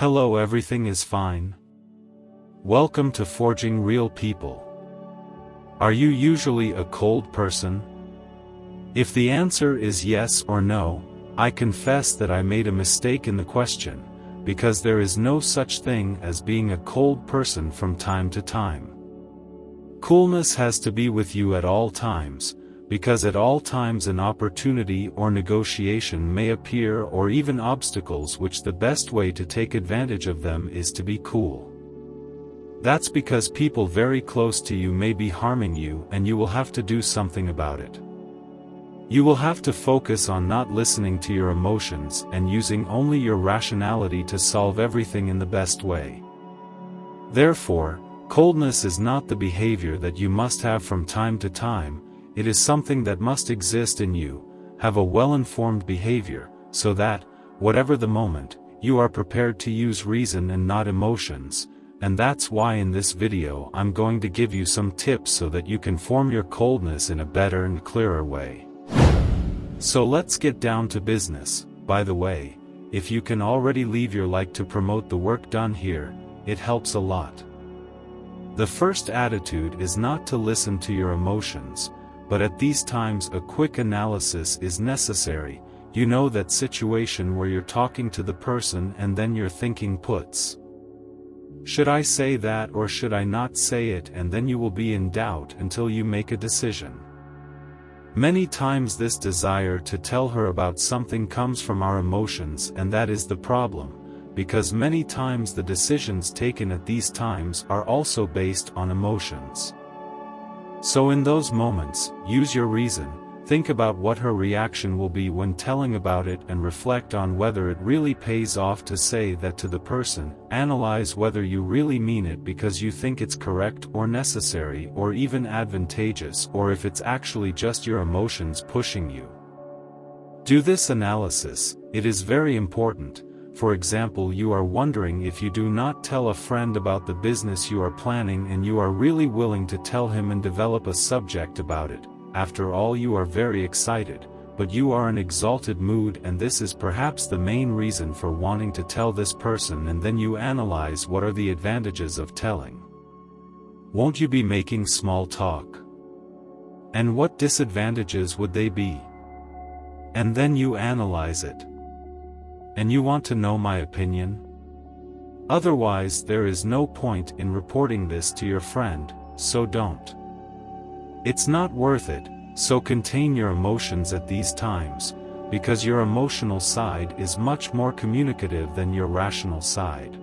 Hello, everything is fine. Welcome to Forging Real People. Are you usually a cold person? If the answer is yes or no, I confess that I made a mistake in the question, because there is no such thing as being a cold person from time to time. Coolness has to be with you at all times, because at all times an opportunity or negotiation may appear, or even obstacles, which the best way to take advantage of them is to be cool. That's because people very close to you may be harming you, and you will have to do something about it. You will have to focus on not listening to your emotions and using only your rationality to solve everything in the best way. Therefore, coldness is not the behavior that you must have from time to time. It is something that must exist in you. Have a well-informed behavior, so that, whatever the moment, you are prepared to use reason and not emotions, and that's why in this video I'm going to give you some tips so that you can form your coldness in a better and clearer way. So let's get down to business. By the way, if you can already leave your like to promote the work done here, it helps a lot. The first attitude is not to listen to your emotions, but at these times a quick analysis is necessary. You know that situation where you're talking to the person and then you're thinking puts. Should I say that or should I not say it, and then you will be in doubt until you make a decision. Many times this desire to tell her about something comes from our emotions, and that is the problem, because many times the decisions taken at these times are also based on emotions. So in those moments, use your reason, think about what her reaction will be when telling about it, and reflect on whether it really pays off to say that to the person. Analyze whether you really mean it because you think it's correct or necessary or even advantageous, or if it's actually just your emotions pushing you. Do this analysis, it is very important. For example, you are wondering if you do not tell a friend about the business you are planning and you are really willing to tell him and develop a subject about it. After all, you are very excited, but you are in exalted mood, and this is perhaps the main reason for wanting to tell this person, and then you analyze what are the advantages of telling. Won't you be making small talk? And what disadvantages would they be? And then you analyze it. And you want to know my opinion? Otherwise there is no point in reporting this to your friend, so don't. It's not worth it, so contain your emotions at these times, because your emotional side is much more communicative than your rational side.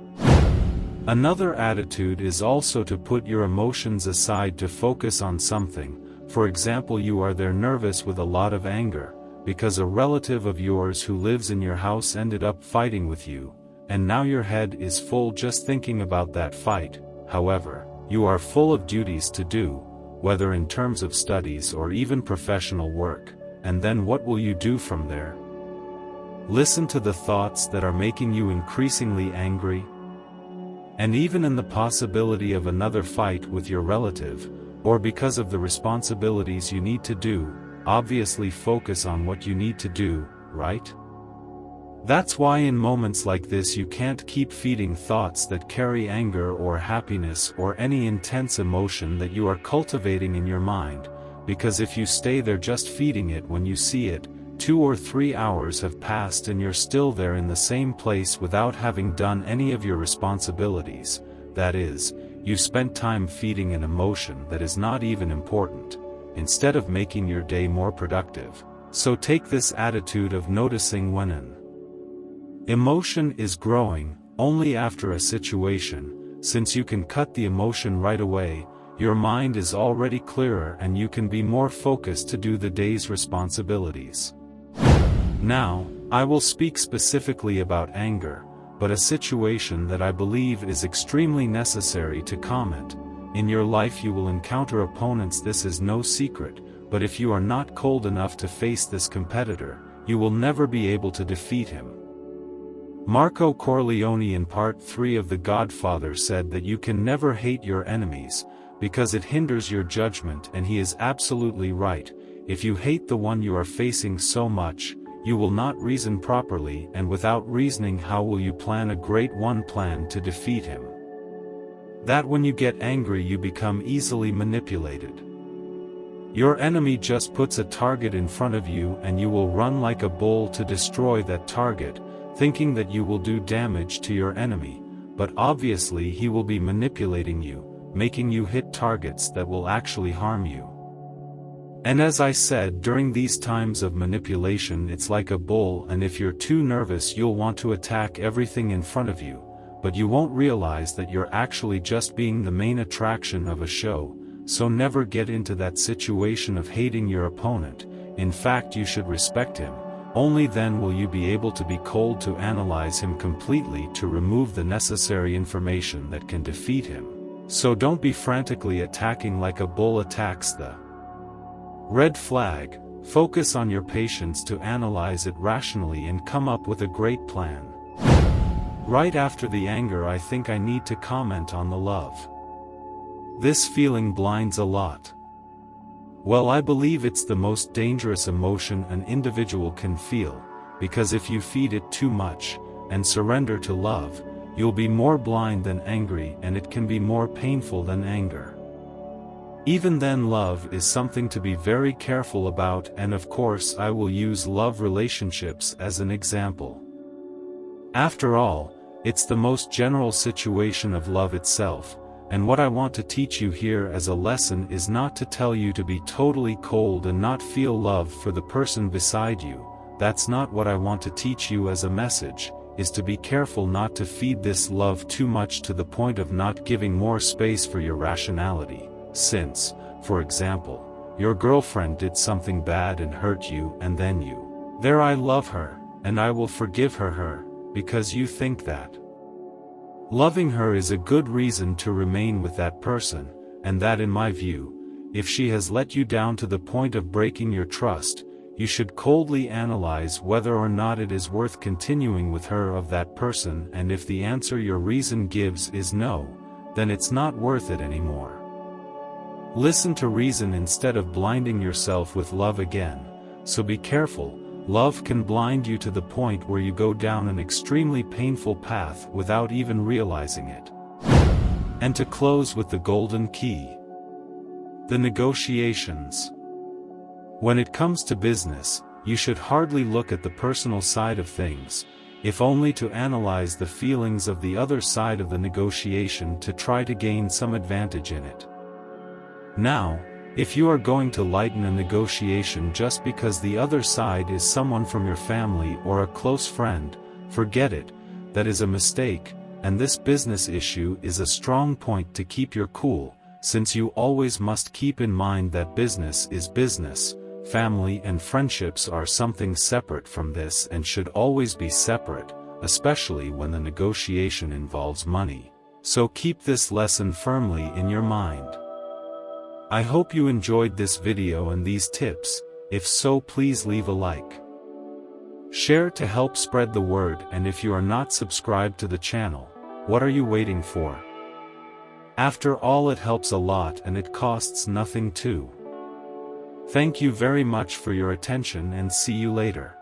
Another attitude is also to put your emotions aside to focus on something. For example, you are there nervous with a lot of anger, because a relative of yours who lives in your house ended up fighting with you, and now your head is full just thinking about that fight. However, you are full of duties to do, whether in terms of studies or even professional work, and then what will you do from there? Listen to the thoughts that are making you increasingly angry, and even in the possibility of another fight with your relative, or because of the responsibilities you need to do. Obviously focus on what you need to do, right? That's why in moments like this you can't keep feeding thoughts that carry anger or happiness or any intense emotion that you are cultivating in your mind, because if you stay there just feeding it, when you see it, 2 or 3 hours have passed and you're still there in the same place without having done any of your responsibilities. That is, you spent time feeding an emotion that is not even important, instead of making your day more productive. So take this attitude of noticing when an emotion is growing, only after a situation. Since you can cut the emotion right away, your mind is already clearer and you can be more focused to do the day's responsibilities. Now, I will speak specifically about anger, but a situation that I believe is extremely necessary to comment. In your life you will encounter opponents, this is no secret, but if you are not cold enough to face this competitor, you will never be able to defeat him. Marco Corleone in Part 3 of The Godfather said that you can never hate your enemies, because it hinders your judgment, and he is absolutely right. If you hate the one you are facing so much, you will not reason properly, and without reasoning how will you plan a great plan to defeat him? That when you get angry you become easily manipulated. Your enemy just puts a target in front of you and you will run like a bull to destroy that target, thinking that you will do damage to your enemy, but obviously he will be manipulating you, making you hit targets that will actually harm you. And as I said, during these times of manipulation it's like a bull, and if you're too nervous you'll want to attack everything in front of you, but you won't realize that you're actually just being the main attraction of a show. So never get into that situation of hating your opponent. In fact, you should respect him. Only then will you be able to be cold to analyze him completely, to remove the necessary information that can defeat him. So don't be frantically attacking like a bull attacks the red flag. Focus on your patience to analyze it rationally and come up with a great plan. Right after the anger, I think I need to comment on the love. This feeling blinds a lot. Well, I believe it's the most dangerous emotion an individual can feel, because if you feed it too much, and surrender to love, you'll be more blind than angry, and it can be more painful than anger. Even then, love is something to be very careful about, and of course I will use love relationships as an example. After all, it's the most general situation of love itself. And what I want to teach you here as a lesson is not to tell you to be totally cold and not feel love for the person beside you. That's not what I want to teach you as a message, is to be careful not to feed this love too much to the point of not giving more space for your rationality. Since, for example, your girlfriend did something bad and hurt you, and then you, there, I love her, and I will forgive her, because you think that loving her is a good reason to remain with that person, and that, in my view, if she has let you down to the point of breaking your trust, you should coldly analyze whether or not it is worth continuing with her of that person, and if the answer your reason gives is no, then it's not worth it anymore. Listen to reason instead of blinding yourself with love again, so be careful. Love can blind you to the point where you go down an extremely painful path without even realizing it. And to close with the golden key. The negotiations. When it comes to business, you should hardly look at the personal side of things, if only to analyze the feelings of the other side of the negotiation to try to gain some advantage in it. Now, if you are going to lighten a negotiation just because the other side is someone from your family or a close friend, forget it. That is a mistake, and this business issue is a strong point to keep your cool, since you always must keep in mind that business is business, family and friendships are something separate from this and should always be separate, especially when the negotiation involves money. So keep this lesson firmly in your mind. I hope you enjoyed this video and these tips. If so, please leave a like. Share to help spread the word, and if you are not subscribed to the channel, what are you waiting for? After all, it helps a lot and it costs nothing too. Thank you very much for your attention and see you later.